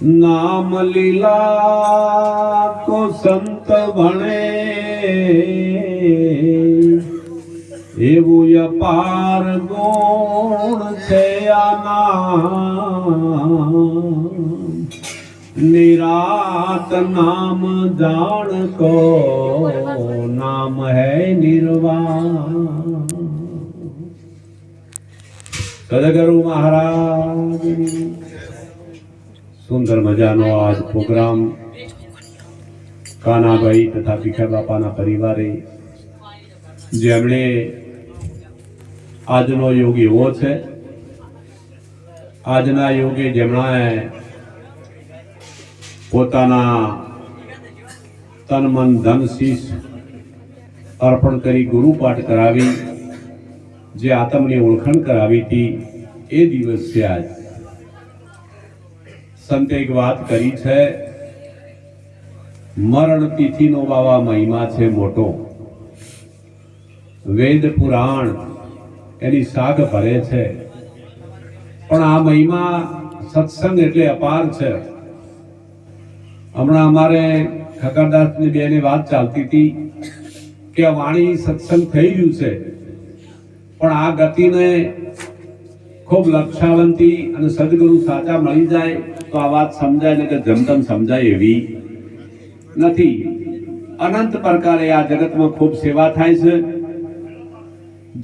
नाम लीला को संत भणे એવું અપાર ગુણ છે નિરાત નામ જાણ કો નામ હૈ નિર્વાણ। સદગુરુ મહારાજ સુંદર મજાનો આજ પ્રોગ્રામ કાનાભાઈ તથા ભીખા બાપાના પરિવારે જેમણે આજનો યુગ એવો છે, આજના યુગે જેમણે પોતાના તન મન ધન શીશ અર્પણ કરી ગુરુ પાઠ કરાવી, જે આત્મની ઓળખાણ કરાવી હતી એ દિવસ છે આજ। સંતે એક વાત કરી છે, મરણ તિથિનો બાવા મહિમા છે મોટો, વેદ પુરાણ એની શાખ ભરે છે, પણ આ મહિમા સત્સંગ એટલે અપાર છે। હમણાં અમારે ખકરદાસની બેની વાત ચાલતી હતી કે વાણી સત્સંગ થઈ રહ્યું છે, પણ આ ગતિને ખૂબ લક્ષાવંતી અને સદગુરુ સાચા મળી જાય તો આ વાત સમજાય ને કે જમતમ સમજાય એવી નથી। અનંત પ્રકારે આ જગતમાં ખૂબ સેવા થાય છે,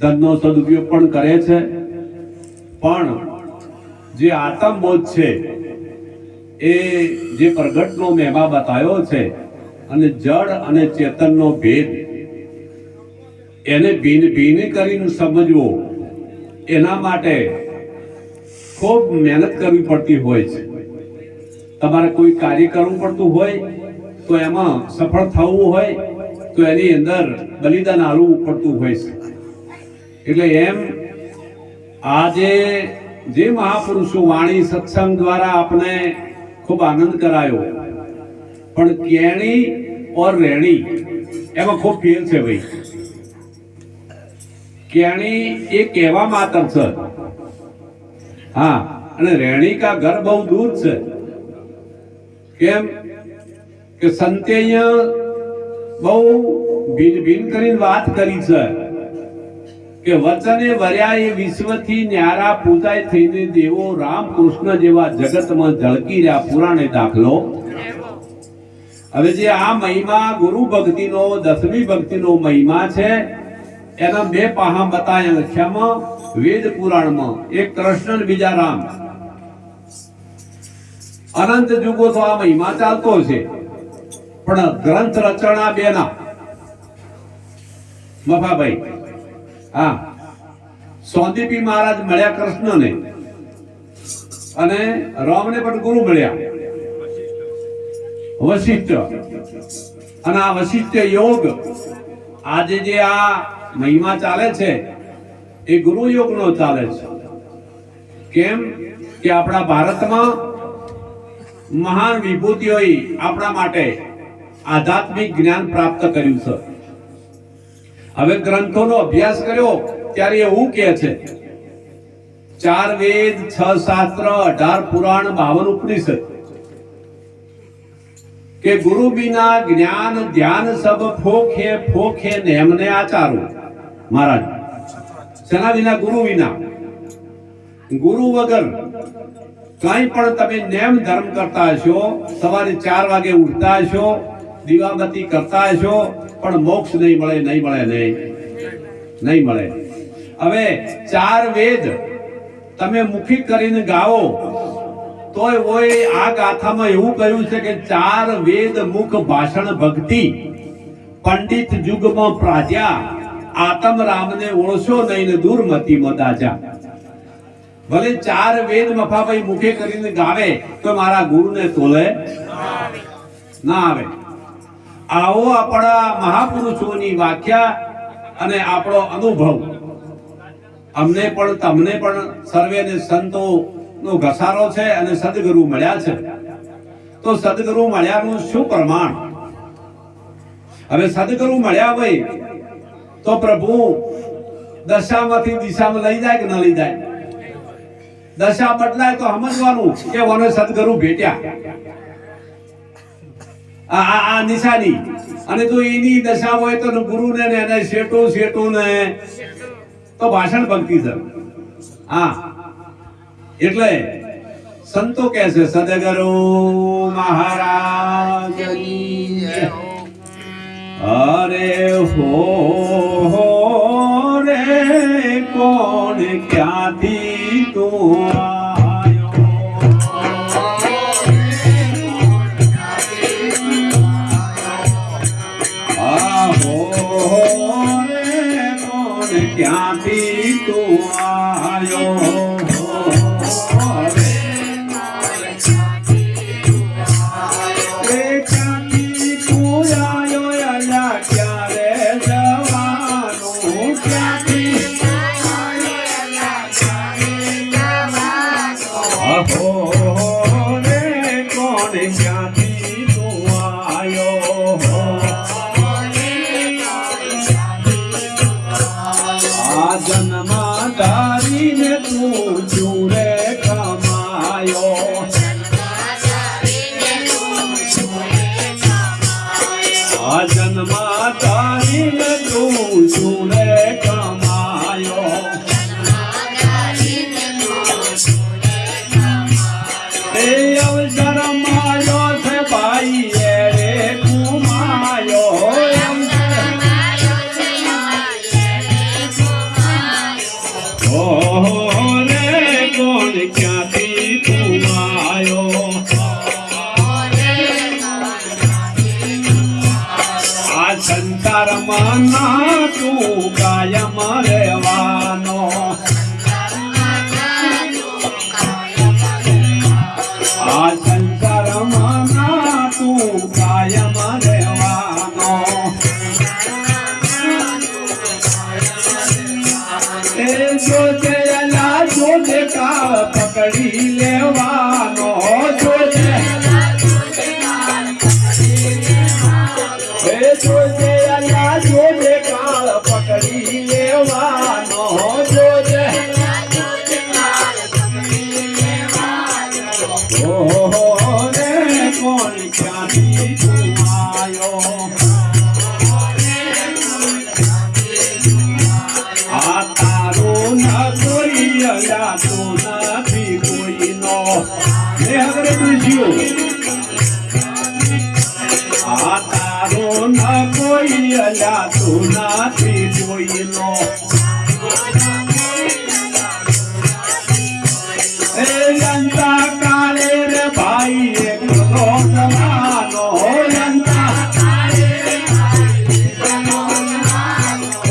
ધનનો સદુપયોગ પણ કરે છે, પણ જે આત્મબોધ છે એ જે પ્રગટનો મહિમા બતાવ્યો છે અને જડ અને ચેતનનો ભેદ એને ભીન ભીન કરીને સમજવો, એના માટે ખૂબ મહેનત કરવી પડતી હોય છે। તમારે કોઈ કાર્ય કરવું પડતું હોય તો એમાં સફળ થવું હોય તો એની અંદર બલિદાન આપવું પડતું હોય છે। એટલે એમ આજે જે મહાપુરુષો વાણી સત્સંગ દ્વારા આપને ખૂબ આનંદ કરાયો, પણ કેણી ઓર રેણી એમાં ખૂબ ફેર છે ભાઈ। કેણી એ કહેવા માત્ર છે, હા, અને રેણી કા ઘર બહુ દૂર છે। કેમ કે સંતે બહુ ભીન ભીન કરીને વાત કરી છે કે વચને વર્યા એ વિશ્વથી ન્યારા પૂજાય થઈને દેવો રામકૃષ્ણ જેવા જગતમાં ઝળકી રહ્યા પુરાણે દાખલો। હવે જે આ મહિમા ગુરુ ભક્તિનો 10મી ભક્તિનો મહિમા છે, એના બે પાહા બતાયા લખ્યામાં વેદ પુરાણમાં, એક કૃષ્ણ બીજા રામ। અનંત યુગો તો આ મહિમા ચાલતો છે, પણ ગ્રંથ રચના બેના મફાભાઈ, હા, સોંદીપી મહારાજ મળ્યા કૃષ્ણને અને રામને પણ ગુરુ મળ્યા વશિષ્ઠ, અને આ વશિષ્ઠ યોગ આજે જે આ મહિમા ચાલે છે એ ગુરુ યોગ નો ચાલે છે। કેમ કે આપણા ભારતમાં મહાન વિભૂતિઓએ આપણા માટે આધ્યાત્મિક જ્ઞાન પ્રાપ્ત કર્યું છે। હવે ગ્રંથોનો અભ્યાસ કર્યો ત્યારે એવું કહે છે, 4 વેદ, 6 શાસ્ત્ર, 18 પુરાણ, 52 ઉપનિષદ કે ગુરુ બિના જ્ઞાન ધ્યાન સબ ફોખે ફોખે નેમને આચારો। મહારાજ શેના વિના? ગુરુ વિના। ગુરુ વગર કઈ પણ તમે નેમ ધર્મ કરતા હશો, સવારે 4 વાગે ઉઠતા હશો, દીવાબત્તી કરતા હશો, પણ મોક્ષ નહીં મળે, નહીં મળે, નહીં મળે। હવે 4 વેદ તમે મુખી કરીને ગાઓ તોય હોય આ ગાથામાં એવું કહ્યું છે કે 4 વેદ મુખ ભાષણ ભક્તિ પંડિત જુગમાં પ્રાજ્યા આત્મ રામને ઓળશો નહીં દુર્મતીમાં દાજા। ભલે 4 વેદ મફાભાઈ મુખે કરીને ગાવે તો મારા ગુરુને તોલે ના આવે। આવો આપણા મહાપુરુષોની વ્યાખ્યા અને આપણો અનુભવ અમને પણ તમને પણ સર્વેને સંતો નો ઘસારો છે અને સદગુરુ મળ્યા છે, તો સદગુરુ મળ્યાનું શું પ્રમાણ? હવે સદગુરુ મળ્યા ભાઈ તો પ્રભુ દશામાંથી દિશામાં લઈ જાય કે ન લઈ જાય? દશા બદલાય તો સમજવાનું કે ઓને સદગુરુ ભેટ્યા, આ નિશાની. અને જો એની દશા હોય તો ગુરુ ને એને શેઠું ને તો ભાષણ ભક્તિ છે. હા, એટલે સંતો કહે છે સદગુરુ મહારાજની અરે હો રે કોણ ક્યાંથી તું આયો, આહો રે કોણ ક્યાંથી તું આયો, તું કાયમ રહેવાનો, આ સંસારમાં તું કાયમ રહેવાનો, એ જોજે અલા જોજે કાળ પકડી લેવાનો, જોજે જોજે અલા જોજે કાળ પકડી લેવાનો, જોજે ઓહો રે કોણ ક્યાંથી તું આયો, આ તારું ન કોઈ અલા તું નથી કોઈનો, હે હરે તુજ્યો આ તારું ન કોઈ અલા તું નથી જોઈનો, એ લંકા કાલે રે ભાઈ એકલો જવાનો, લંકા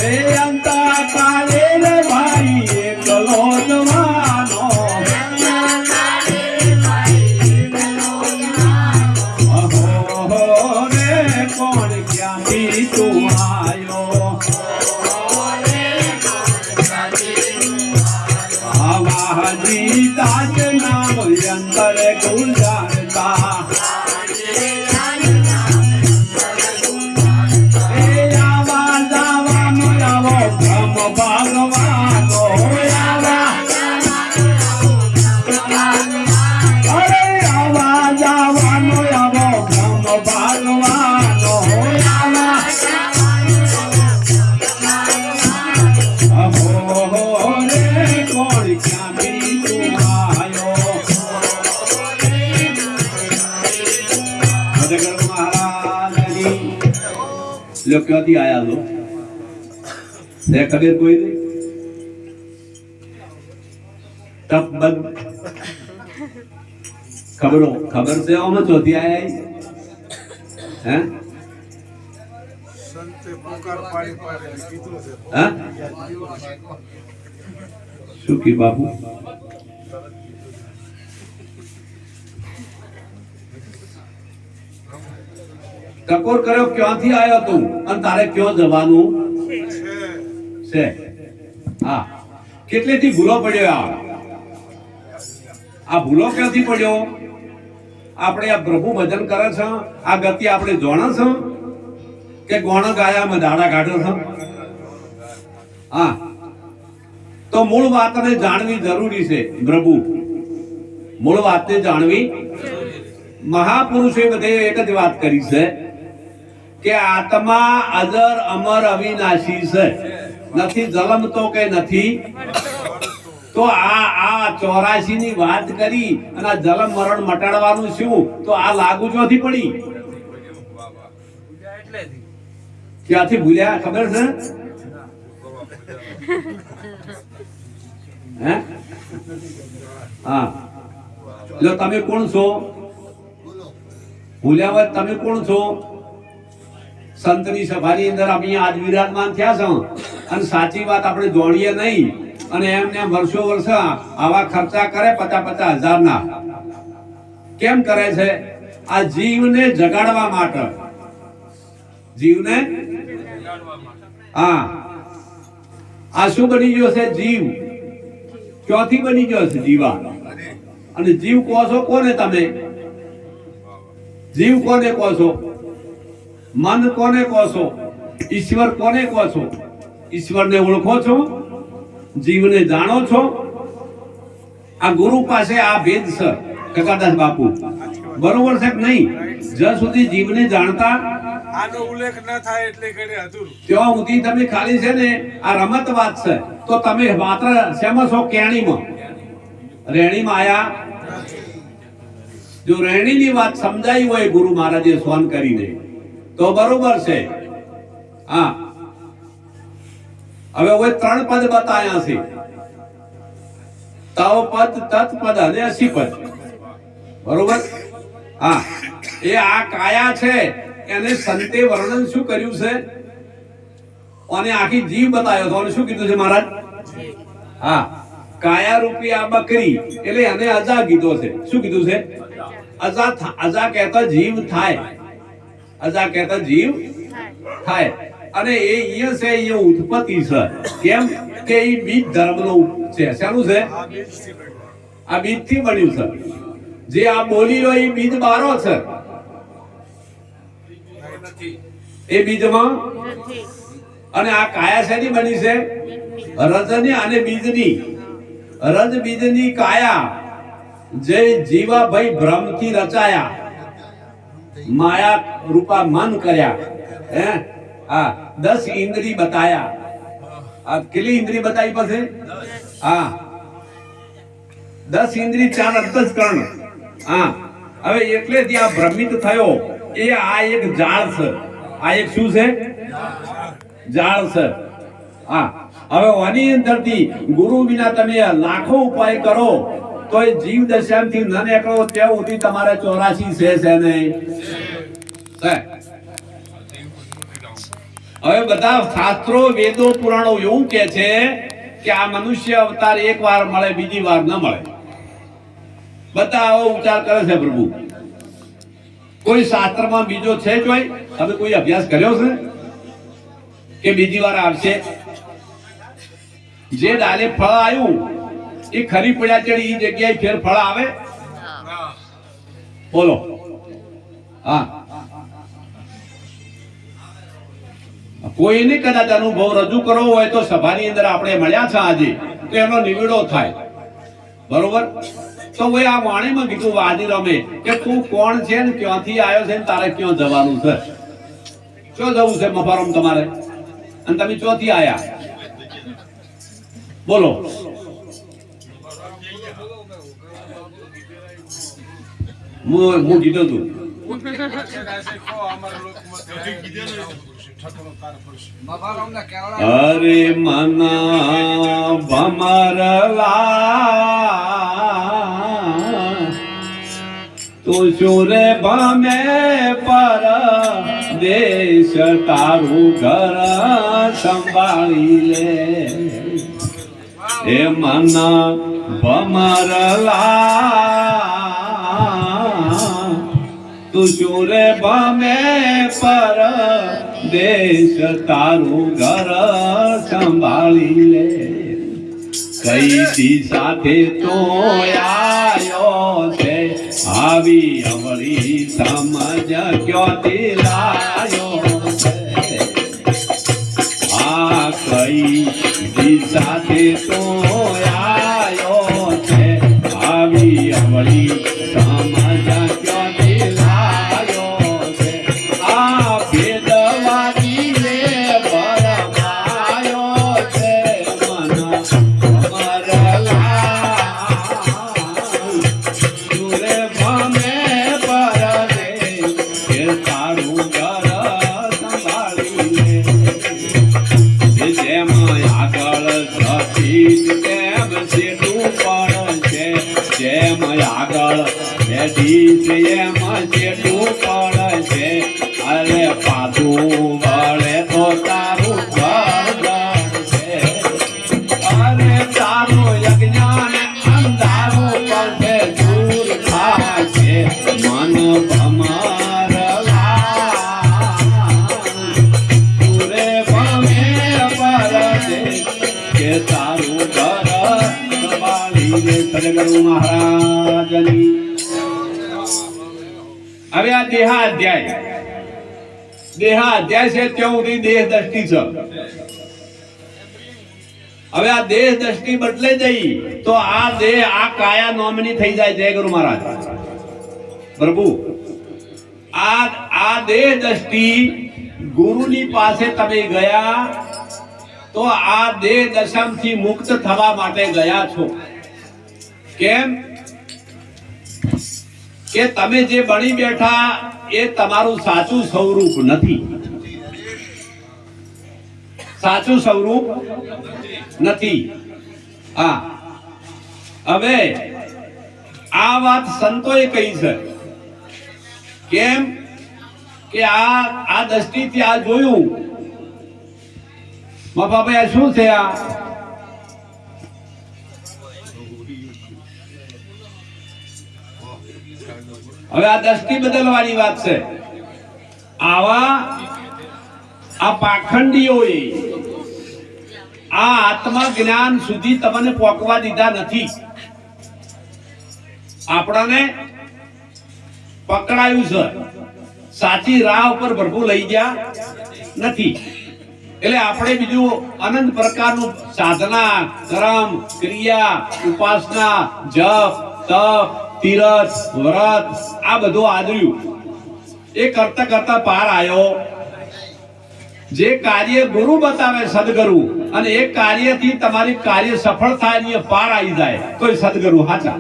એ લંકા કાલે રે ભાઈ એકલો જવાનો, અહો રે કોણ ક્યાંથી તું આયો, આવાજી દાસ નામ અંતર ગુજારતા, એ આવા જાવાનો આવો બ્રહ્મ ભગવાનો, અરે આવા જાવાનો આવો બ્રહ્મ ભગવાનો, અહો રે કોણ ક્યાંથી તું આયો, સદગુરુ મહારાજની લો ક્યાંથી આયા લો તે ખબર કોઈ નહીં, તબ બદ ખબર છે આમાં ચોથી આયા હે હા શું કી બાપુ ટકોર કર્યો ક્યાંથી આવ્યો તું અને તારે ક્યાં જવાનું છે, હા કેટલેથી ભૂલો પડ્યો, આ ભૂલો ક્યાંથી પડ્યો, આપણે આ પ્રભુ ભજન કરે છે આ ગતિ આપણે જોણે છે કે ગોણ ગાયામાં દાડા કાઢે છે, હા તો મૂળ વાતને જાણવી જરૂરી છે પ્રભુ, મૂળ વાતને જાણવી. મહાપુરુષોએ બધે એક જ વાત કરી છે કે આત્મા અજર અમર અવિનાશી છે, નથી જન્મતો કે નથી. તો આ 84 ની વાત કરી અને જન્મ મરણ મટાડવાનું શું, તો આ લાગુ ચોથી પડી, ક્યાંથી ભૂલ્યા ખબર છે? હે હા, જો તમે કોણ છો? ભૂલ્યા હોય તમે કોણ છો? સંતની સભાની અંદર અમે આજ વિરાજમાન થયા છો અને સાચી વાત આપણે જોડીએ નહીં અને એમને વર્ષો વર્ષ આવા ખર્ચા કરે 50,000 ના. કેમ કરે છે? આ જીવને જગાડવા માટે, જીવને. હા, આ શું બની ગયો છે? જીવ. ક્યાંથી બની ગયો છે? જીવા. અને જીવ કહો છો કોને તમે? જીવ કોને કહો છો? મન કોને કહો છો? ઈશ્વર કોને કહો છો? ઈશ્વરને ઓળખો છો? જીવને જાણો છો? આ ગુરુ પાસે આ ભેદ છે કકાદાસ બાપુ, બરોબર છે કે નહીં? જ્યાં સુધી જીવને જાણતા આનો ઉલ્લેખ ન થાય એટલે ઘડે અધૂરું. ત્યાં સુધી તમે ખાલી છે ને આ રમત વાત છે, તો તમે માત્ર શેમાં છો? કેણીમાં. રેણીમાં આયા. જો રેણીની વાત સમજાઈ હોય ગુરુ મહારાજે સ્વન કરીને તો બરોબર છે. હા, હવે 3 પદ બતાયા છે, તવ પદ, તત પદ અને અસી પદ. બરોબર. હા, એ આ કાયા છે એને સંતે વર્ણન શું કર્યું છે? અને આખી જીવ બતાવ્યો તો શું કીધું છે મહારાજ? હા, કાયા રૂપી આ બકરી એટલે એને અજા કીધો છે. શું કીધું છે? અજા કહેતા જીવ થાય. અજા કહેતા જીવ થાય. અને એ અહીંયા છે, અહીંયા ઉત્પત્તિ છે. કેમ કે એ બીજ ધર્મનો છે. શાનું છે? આ બીજ થી બન્યું છે. જે આ બોલી રહ્યો એ બીજ બારો છે. એ બીજમાં. અને આ કાયા શેની બની છે? રજની અને બીજની. રજ બીજની કાયા જે જીવા ભાઈ ભ્રમથી રચાયા, માયા રૂપા મન કર્યા. હે હા, 10 ઇન્દ્રી બતાયા. આ કેટલી ઇન્દ્રી બતાવી પછી? હા, 10 ઇન્દ્રી 4 અંતસ્કરણ. હા, હવે એટલે ત્યાં ભ્રમિત થયો. એ આ એક જાળ છે. આ એક શું છે? જાળ છે. હા, હવે આની અંદરથી ગુરુ વિના તમે લાખો ઉપાય કરો તો એ જીવ દશાથી ન નીકળો ત્યાં સુધી તમારે 84 છે નહીં. હવે બધા શાસ્ત્રો, વેદો, પુરાણો એવું કે છે કે આ મનુષ્ય અવતાર એક વાર મળે, બીજી વાર ન મળે. બધા આવો ઉચ્ચાર કરે છે પ્રભુ. કોઈ શાસ્ત્રમાં બીજો છે જોઈ? તમે કોઈ અભ્યાસ કર્યો છે કે બીજી વાર આવશે? જે ડાલે ફળ આવ્યું એ ખરી પડ્યા ચડી એ જગ્યાએ ફેર ફળ આવે? બોલો. હા, કોઈને કદાચ અનુભવ રજૂ કરવો હોય તો સભાની અંદર આપણે મળ્યા છે આજે, તો એનો નિવેડો થાય. બરોબર. તો ભાઈ આ વાણીમાં કીધું વાદી રમે કે તું કોણ છે ને ક્યાંથી આવ્યો છે ને તારે ક્યાં જવાનું છે? ક્યાં જવું છે મફારમ તમારે? અને તમે ક્યાંથી આયા? બોલો. હું કીધું તું અરે મના ભમરલા તું સુરે ભમે પર દેશ તારું ઘર સંભાળી લે. હે મના ભમરલા તું સુરે ભમે પર દેશ તારું ઘર સંભાળી લે. કઈ સાથે તો આયો છે આવી અવળી સમજ ક્યોથી લાયો છે? આ કઈ સાથે તો વળી સમજ ક્યાંથી લાયો છે આ ભેદવાદીને ભરમાયો છે મન અમરલાલ સુરે ભમે પરદે કે તારું ઘર સંભાળીને જેમ આગળ ધરતી તેમ સીધું પડશે જેમ આગળ બેઠી છે એમ સીધું પડશે અરે પાછું વળે તો તારું ઘર ગળશે અરે તારું અજ્ઞાન અંધારું પડશે દૂર થાશે મન તારું ઘર સંભાળીને સદગુરુ મહારાજની. હવે આ દેહાધ્યાય છે ત્યાં સુધી દેહ દ્રષ્ટિ છે. હવે આ દેહ દ્રષ્ટિ બદલે જઈ તો આ દેહ આ કાયા નોમની થઈ જાય. જય ગુરુ મહારાજ પ્રભુ. આ દેહ દ્રષ્ટિ ગુરુની પાસે તમે ગયા તો આ દેહ દશામથી મુક્ત થવા માટે ગયા છો. કેમ કે તમે જે બની બેઠા એ તમારું સાચું સ્વરૂપ નથી. સાચું સ્વરૂપ નથી. હા, હવે આ વાત સંતોએ કહી છે. કેમ કે આ દ્રષ્ટિથી આ જોયું બાપા શું છે આ? હવે આ દ્રષ્ટિ બદલવાની વાત છે. આ પાખંડીઓએ આ આત્મા જ્ઞાન સુધી તમને પોકવા દીધા નથી. આપણને પકડાયું છે, સાચી રાહ ઉપર પ્રભુ લઈ ગયા નથી. એટલે આપણે બીજું અનંત પ્રકારનું સાધના, કર્મ, ક્રિયા, ઉપાસના, જપ, તપ, તીરથ, વ્રત આ બધું આદર્યું. એ કરતા કરતા પાર આવ્યો. જે કાર્ય ગુરુ બતાવે સદગુરુ અને એ કાર્યથી તમારી કાર્ય સફળ થાય ને પાર આવી જાય કોઈ સદગુરુ હાચા.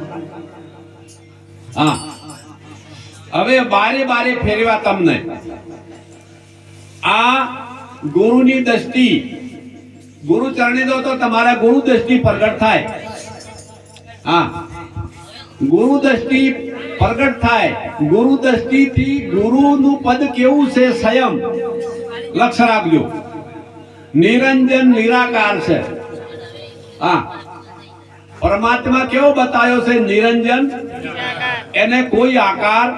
હા, હવે બારે બારે ફેરવા તમને આ ગુરુની દ્રષ્ટિ. ગુરુ ચરણે દો તો તમારા ગુરુ દ્રષ્ટિ પ્રગટ થાય. હા, ગુરુ દ્રષ્ટિ પ્રગટ થાય. ગુરુ દ્રષ્ટિથી ગુરુનું પદ કેવું છે? સ્વયં. લક્ષ રાખજો, નિરંજન નિરાકાર છે. હા, પરમાત્મા કેવો બતાવ્યો છે? નિરંજન. એને કોઈ આકાર,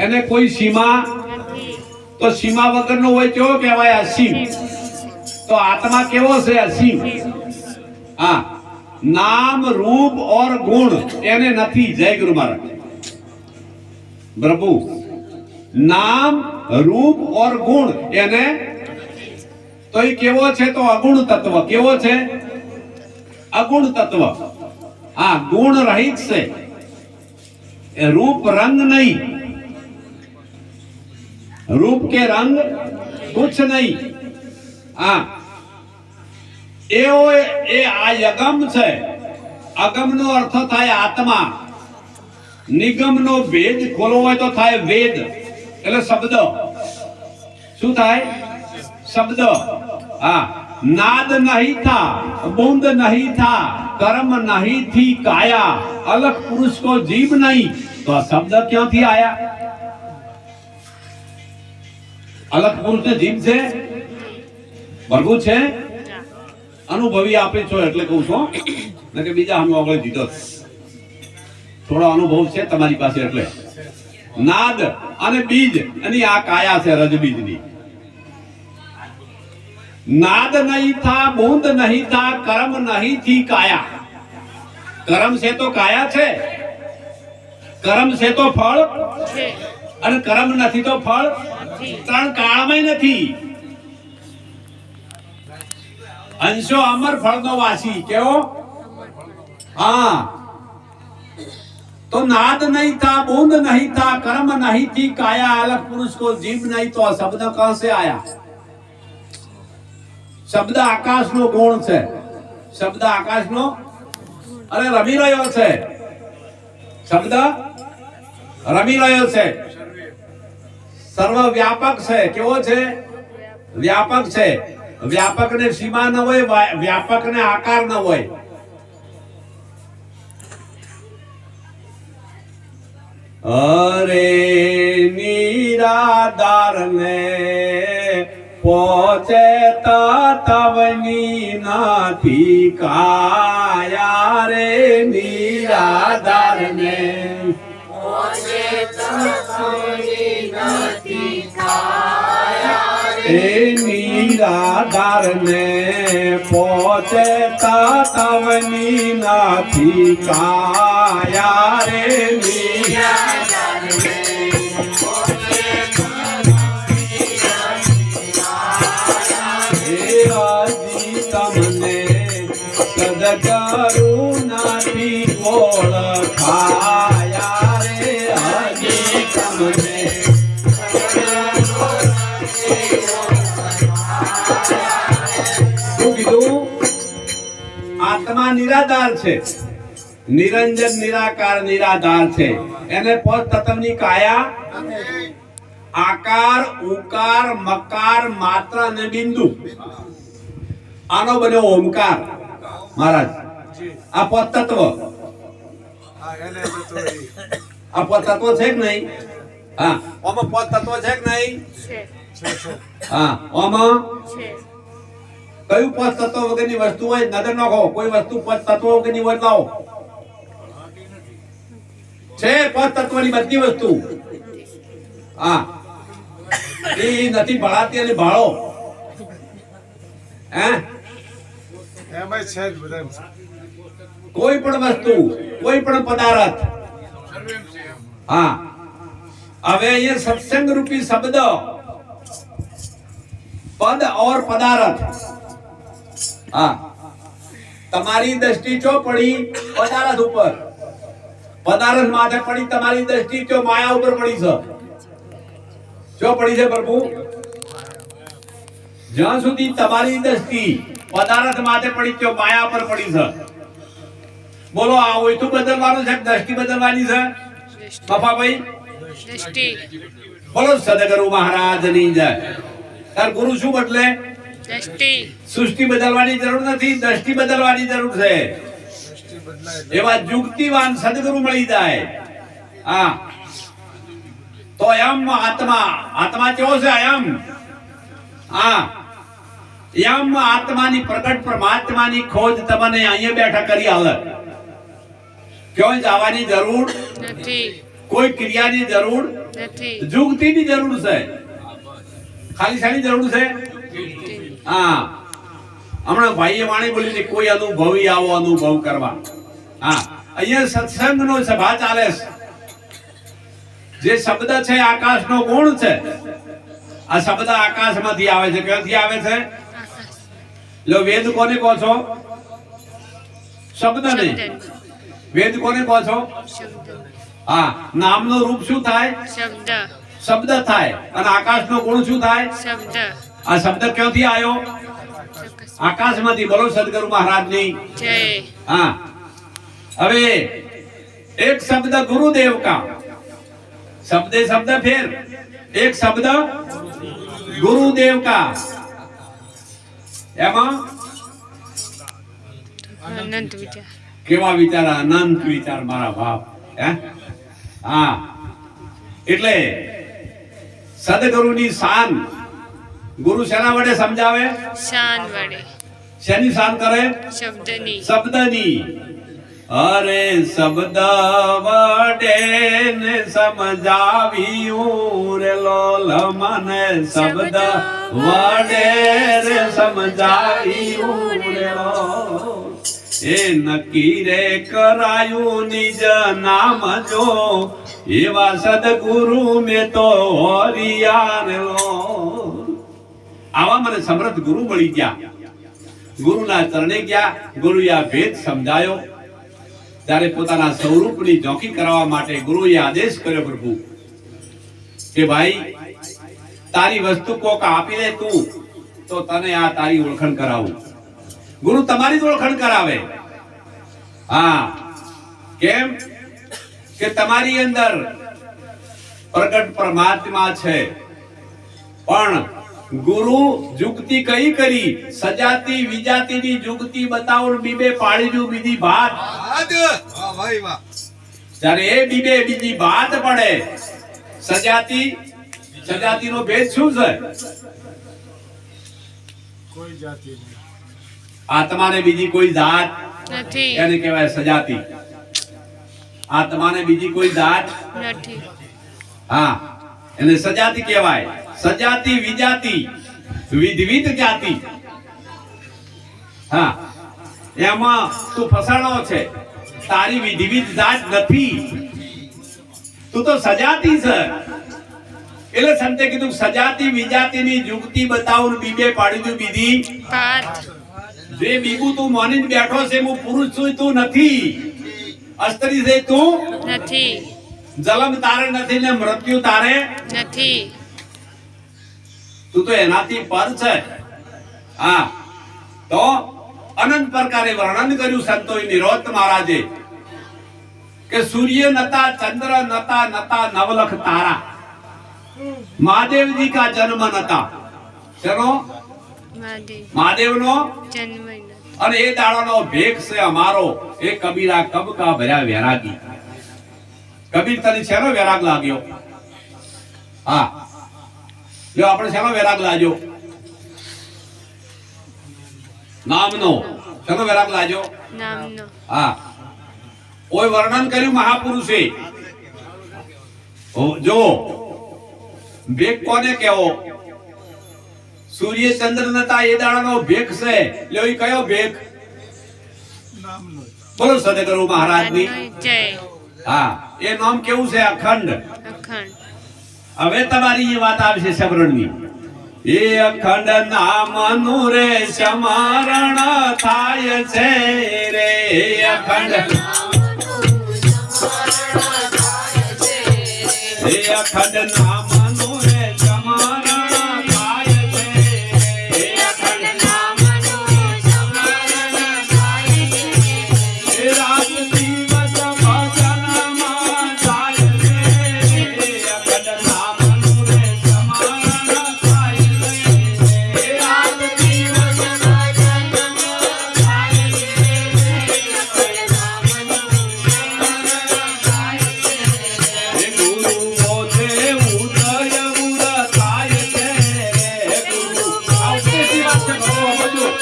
એને કોઈ સીમા. તો સીમા વગરનો હોય કેવો કહેવાય? અસીમ. તો આત્મા કેવો છે? અસીમ. હા, નામ રૂપ और गुण એને નથી. જય ગુરુ મહારાજ પ્રભુ. નામ રૂપ और गुण એને તો એ કેવો છે? તો અગુણ તત્વ. કેવો છે? અગુણ તત્વ. હા, ગુણ રહિત છે. रूप रंग नहीं, रूप के रंग कुछ नहीं. हाँ, એ આ યગમ છે. અગમ નો અર્થ થાય આત્મા. નિગમ નો ભેદ ખોલવો હોય તો થાય વેદ. એટલે શબ્દ. શું થાય? શબ્દ. હા, नाद नहीं था, बूंद नहीं था, कर्म नहीं थी काया, अलग पुरुष को जीव नहीं, तो आ शब्द क्योंથી आया? अलग પુરુષ ને જીભ છે? પ્રભુ છે? અનુભવી આપે છો એટલે કહું છું ને કે બીજા અમે આગળ જીતો થોડો અનુભવ છે તમારી પાસે એટલે. નાદ અને બીજ એની આ કાયા છે રજબીજની. नाद नहीं था, बूंद नहीं था, कर्म नहीं थी काया. कर्म से तो काया छे, कर्म से तो फल અને કર્મ નથી તો ફળ. ત્રણ કાળમાં નથી. અંશો અમર ફળનો વાસી. કેવો? હા, तो नाद नहीं था, बूंद नहीं था, कर्म नहीं थी काया, अलग पुरुष को जीव नहीं तो शब्द कहां से आया? शब्द आकाश नो गुण છે, શબ્દ આકાશ નો અરે રમી રહ્યો છે, શબ્દ રમી રહ્યો છે, સર્વ વ્યાપક છે. કેવો છે? વ્યાપક છે. વ્યાપક ને સીમા ન હોય, વ્યાપક ને આકાર ન હોય. અરે નિરાધાર ને પહોંચે તવની નથી કાયા, રે નિરાધાર ને નિરાધાર ને પહોંચે તવની નથી કાયા, રે નિરાધાર ને તમને સદકરુણાથી ઓળખાયા, રે હજી તમને શું કીધું? આત્મા નિરાધાર છે, નિરંજન નિરાકાર નિરાધાર છે. એને પોત તત્વની કાયા, આકાર, ઉકાર, મકાર, માત્ર અને બિંદુ, આનો બન્યો ઓમકાર. મહારાજ આ પોત તત્વ, આ પોત તત્વ છે કે નહીં? હા, ઓમાં પોત તત્વ છે કે નહીં? હા, ઓમાં કયું પોત તત્વ વગરની વસ્તુ હોય? નજર નાખો, કોઈ વસ્તુ પોત તત્વ વગરની હોય લાવો. છે પોત તત્વની બધી વસ્તુ. હા, એ નથી ભળાતી અને ભાળો. હે, એમાં છે જ બધા. કોઈ પણ વસ્તુ, કોઈ પણ પદાર્થ. હા, હવે અહીંયા સત્સંગ રૂપી શબ્દ, પદ और પદાર્થ. હા, તમારી દ્રષ્ટિ ચો પડી? પદાર્થ ઉપર. પદાર્થ માથે પડી તમારી દ્રષ્ટિ, ચો માયા ઉપર પડી છે. ચો પડી છે પ્રભુ? જ્યાં સુધી તમારી દ્રષ્ટિ પદાર્થ માથે પડી, ચો માયા પર પડી છે. બોલો, આ હોય તો બદલવાનું છે, દ્રષ્ટિ બદલવાની છે? બાપાભાઈ દ્રષ્ટિ. બોલો સદગુરુ મહારાજની જય. તાર ગુરુ શું બદલે? દ્રષ્ટિ. સૃષ્ટિ બદલવાની જરૂર નથી, દ્રષ્ટિ બદલવાની જરૂર છે. એવા યુક્તિવાન સદગુરુ મળી જાય. હા, તો અયમ આત્મા, આત્મા કેવો છે? અયમ. હા, યમ આત્માની પ્રગટ પરમાત્માની ખોજ તમને અહીંયા બેઠા કરી આલે. ક્યાંય જવાની જરૂર નથી, કોઈ ક્રિયાની જરૂર નથી, યુક્તિની જરૂર છે. ખાલી શાની જરૂર છે? હા, હમણાં ભાઈએ વાણી બોલી છે, કોઈ અનુભવી આવો અનુભવ કરવા. હા, અહીંયા સત્સંગનો સભા ચાલે છે. જે શબ્દ છે આકાશનો ગુણ છે. આ શબ્દ આકાશમાંથી આવે છે. ક્યાંથી આવે છે? લો, વેદ કોને કહો છો? શબ્દ નહીં. વેદ કોને કહો છો? શબ્દ. હા, નામનું રૂપ શું થાય? શબ્દ. શબ્દ થાય. અને આકાશનો ગુણ શું થાય? શબ્દ. આ શબ્દ ક્યાંથી આવ્યો? આકાશમાંથી. બોલો સદગુરુ મહારાજની જય. હા, હવે એક શબ્દ ગુરુદેવ કા, શબ્દે શબ્દ ફેર. એક શબ્દ ગુરુદેવ કા, એમાં અનંત વિચાર. કેવા વિચાર? અનંત વિચાર મારા બાપ. હે, હા, એટલે સદગુરુની શાન. ગુરુ શેના વડે સમજાવે? શાન વડે. શેની શાન કરે? શબ્દની. શબ્દની. અરે શબ્દ વડે ને સમજાવ્યું રે લોલ મને, શબ્દ વડે રે સમજાવ્યું રે લોલ. એ નક્કી રે કરાયું નિજ નામ જો, એવા સદગુરુ મેં તો હરિયા રે લોલ. આવા મને સમર્થ ગુરુ મળી ગયા. ગુરુના ચરણે ગયા, ગુરુએ આ ભેદ સમજાયો. જ્યારે પોતાના સ્વરૂપની ઝોકી કરવા માટે ગુરુએ આદેશ કર્યો પ્રભુ કે ભાઈ તારી વસ્તુ કોક આપી દે તું તો તને આ તારી ઓળખાણ કરાવું. ગુરુ તમારી જ ઓળખાણ કરાવે. હા, કેમ કે તમારી અંદર પ્રગટ પરમાત્મા છે. પણ ગુરુ જુગતી કઈ કરી? સજાતી વિજાતીની જુગતી બતાવો બીબે પાડી દઉં બીજી ભાત. વાહ ભાઈ વાહ. જ્યારે એ બીબે બીજી ભાત પડે સજાતીનો ભેદ શું છે? કોઈ જાતિ નહીં. આત્માને બીજી કોઈ જાત નથી. એને કહેવાય સજાતી. આત્માને બીજી કોઈ જાત નથી. હા, એને સજાતી કહેવાય. સજાતી વિજાતી વિધવિધ જાતિ. હા, એમાં તું ફસાણો છે. તારી વિધવિધ જાત નથી, તું તો સજાતી છે. એટલે સંતે કીધું સજાતી વિજાતીની જુગતી બતાવું બીબે પાડી દઉં બીજી ભાત. જે બીબુ તું માનીને બેઠો છે હું પુરુષ છું તું નથી, અસ્ત્રી છે તું નથી. જન્મ તારે નથી ને મૃત્યુ તારે નથી. તું તો એનાથી પર છે. હા, તો અનંત પ્રકારે વર્ણન કર્યું સંતોએ નિરોધ મહારાજે કે સૂર્ય નતા ચંદ્ર નતા નતા નવલખ તારા, મહાદેવજી કા જન્મ નતા. ચલો મહાદેવનો જન્મ અને એ દાડાનો ભેખ છે અમારો એ કબીરા કબ કા ભર્યા વૈરાગી. કબીર તને શેનો વૈરાગ લાગ્યો? હા, જો આપણે શેનો વૈરાગ લાગ્યો? નામનો. શેનો વૈરાગ લાગ્યો? નામનો. હા, કોઈ વર્ણન કર્યું મહાપુરુષે. જો ભેખ કોને કહેવો? સૂર્ય ચંદ્ર નતા એ દાડાનો ભેખ છે. લ્યો ઈ કયો ભેખ? નામનો. બોલો સદગુરુ મહારાજની જય. હા, એ નામ કેવું છે? અખંડ. અખંડ. હવે તમારી એ વાત આવશે સમરણની. એ અખંડ નામનું રે સ્મરણ થાય છે રે. અખંડ એ અખંડ નામનું રે સ્મરણ થાય છે. એ અખંડ એ રાત દિવસ ભજનમાં જાય છે. અખંડ નામનું રે સ્મરણ થાય છે. એ રાત દિવસ ભજનમાં જાય છે. એ ગુરુ બોધે ઉદય ઉદ થાય છે. ગુરુ આવતી વાત છે ભગવાન બધું.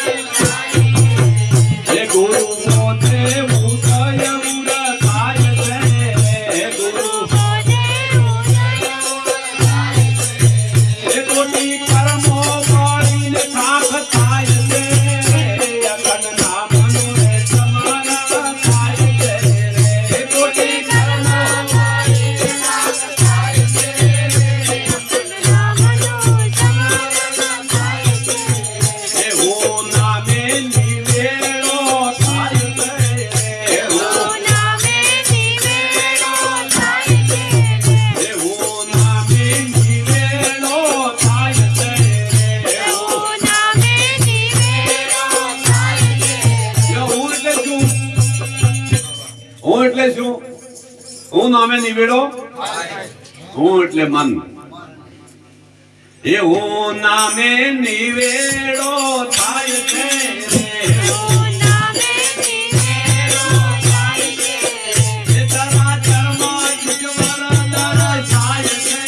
એ ગુરુ બોધે ઉદય ઉદ થાય છે. ગુરુ એ કોટી કર્મો કરીને સાફ થાય છે. અખંડ નામનું રે સ્મરણ થાય છે. એ કોટી કર્મો એ હો નામે નિવેડો થાય છે. એ હો નામે નિવેડો થાય છે. એ હો હું એટલે શું? હું નામે નિવેડો. હું એટલે મન. એ હું નામે નિવેડો થાય છે. એ ચરાચરમાં ઈશ્વર દર્શાય છે.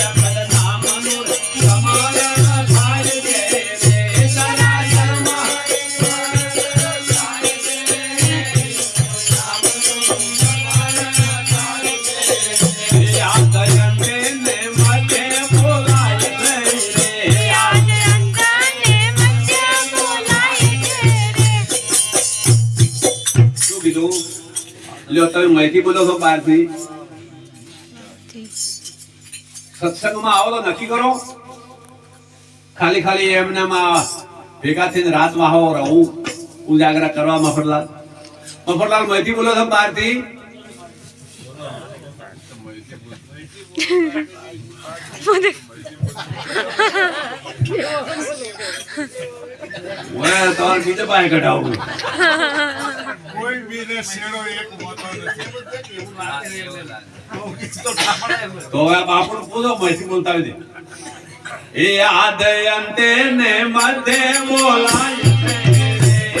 અખંડ નામનું સ્મરણ થાય છે. એ ચરાચરમાં લ્યો તમે માહિતી બોલો છો બહારથી. સત્સંગમાં આવો તો નક્કી કરો. ખાલી ખાલી એમને ભેગા થઈને રાત વાહો રહું ઉજાગરા કરવા મફતલાલ. મફતલાલ મહેતી બોલો છો બહારથી? તમારે બીજે પાસે કઢાવું. કોઈ બીને શેડો એક હોતો નથી. તો હવે બાપુ પૂછો મહેતી બોલતા હોય છે. એ આદ અંતે ને મધ્ય બોલાય છે.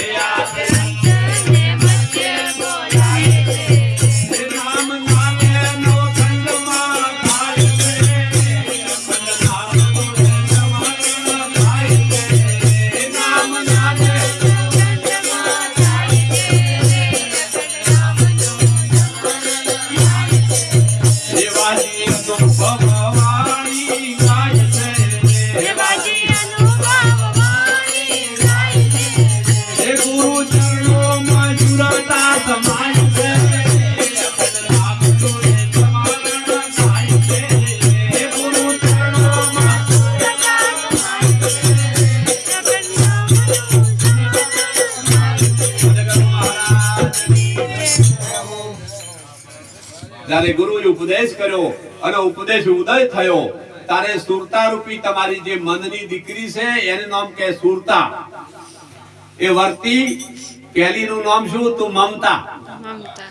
એ આદ અંતે ને મધ્ય બોલાય છે. નામ નામે નો ખંડમાં થાય છે. નામ નામે થાય છે. નામ નામે ખંડમાં થાય છે. દેવાજી તો ભગવાણી ગાય છે. દેવાજી અનુભવવાણી ગાય છે. હે ગુરુ ચરણોમાં જુરતા સમાય છે. નામ જોડે સમારણ થાય છે. હે ગુરુ ચરણોમાં જુરતા સમાય છે. જ્યારે ગુરુએ ઉપદેશ કર્યો અને ઉપદેશ ઉદય થયો ત્યારે સુરતા રૂપી તમારી જે મનની દીકરી છે એનું નામ કે સુરતા. એ વર્તી પહેલીનું નામ શું? તું મમતા. મમતા.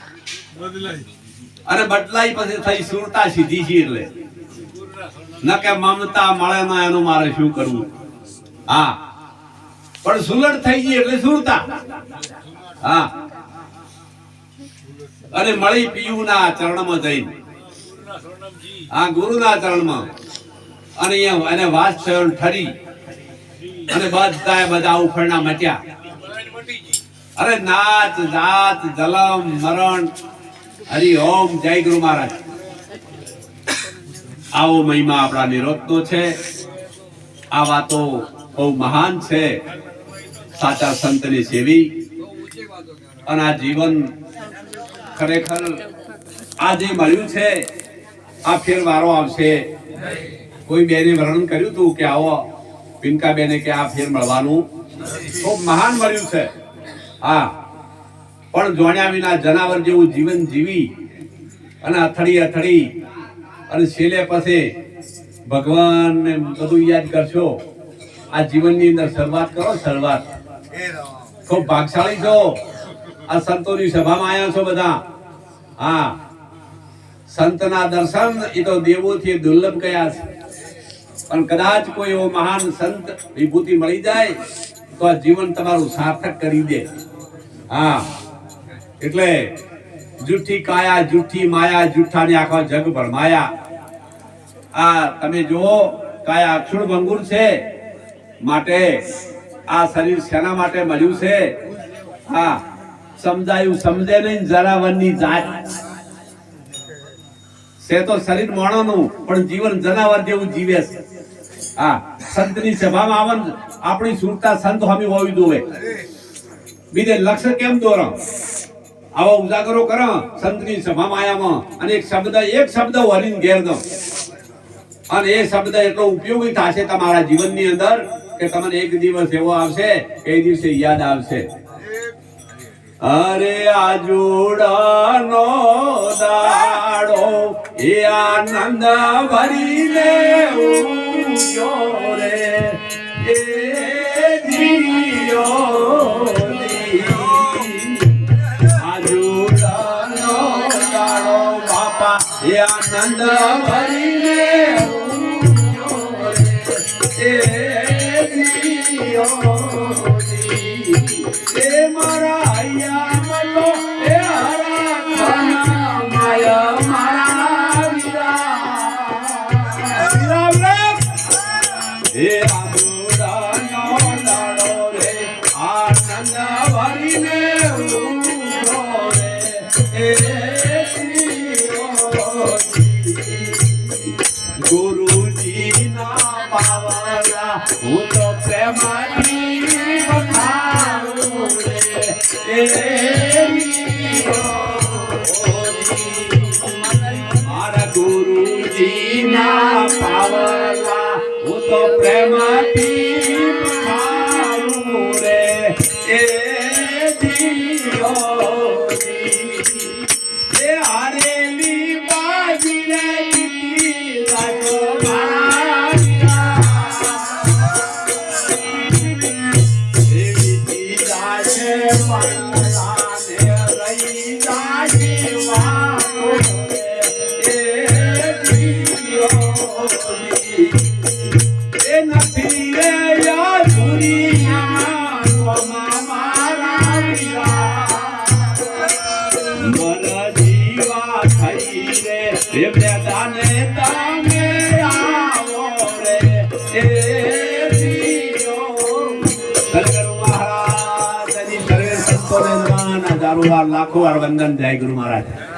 બદલાઈ અને બદલાઈ પછી થઈ સુરતા સીધી છે. એટલે ન કે મમતા મળે ના એનું મારે શું કરવું. હા, પણ સુલટ થઈ ગઈ એટલે સુરતા. હા, અને મળી પીયુના ચરણમાં જઈને, આ ગુરુના ચરણમાં, અને અહીંયા એને વાસ થયો ઠરી અને બધા ઉફરણા મટ્યા. અરે નાચ જાત જલમ મરણ હરિ ઓમ જય ગુરુ મહારાજ. આવો મહિમા આપણા નિરોધનો છે. આ વાતો બહુ મહાન છે. સાચા સંતની સેવી અને આ જીવન ખરેખર આ જે મળ્યું છે આ ફેર વારો આવશે. કોઈ બેને વર્ણન કર્યું હતું કે આવો પિનકા બેને કે આ ફેર મળવાનું ખૂબ મહાન મળ્યું છે. હા, પણ જોણ્યા વિના જનાવર જેવું જીવન જીવી અને અથડી અને છેલ્લે પછી ભગવાનને બધું યાદ કરશો. આ જીવનની અંદર શરૂઆત કરો. શરૂઆત ખૂબ ભાગશાળી છો. આ સંતોની સભામાં આવ્યા છો બધા. હા, સંતના દર્શન એ તો દેવોથી દુર્લભ કયા છે. પણ કદાચ કોઈ એવો મહાન સંત વિભૂતિ મળી જાય તો આ જીવન તમારું સાર્થક કરી દે. હા, એટલે જૂઠી કાયા જૂઠી માયા જૂઠાની આખો જગ ભરમાયા. આ તમે જુઓ કાયા અક્ષુણ ભંગુર છે. માટે આ શરીર શેના માટે મળ્યું છે? હા, સમજાયું સમજે નહીં જનાવરની જાત છે. તો શરીર માણસનું પણ જીવન જનાવર જેવું જીવે છે. હા, સંતની સભામાં આવન આપણી સુરતા સંત હોમી હોવી જોઈએ. બીજે લક્ષ્ય કેમ દોરો? આવો ઉજાગરો કરો સંતની સભામાં આયામાં અને એક શબ્દ વરીને ઘેર દો. અને એ શબ્દ એટલો ઉપયોગી થશે તમારા જીવનની અંદર કે તમને એક દિવસ એવો આવશે કે એ દિવસે યાદ આવશે. અરે આજુડાનો દાડો એ આનંદ ભરીને ઉગ્યો રે એ જીયો આજુડાનો દાડો બાપા એ આનંદ ભરીને ઉગ્યો રે એ જીયો એ મારા આયા મલો એ હરા ખાના માયા મારા વિરા એ આદુડાનો દાડો રે આનંદ ભરીને ઉભો રે એ ગુરુજી ના પાવલા હું તો પ્રેમાની મારા ગુરુજી ના પાવલા હું તો પ્રેમથી રે એ જીઓ લાખો વાર વંદન જય ગુરુ મહારાજ.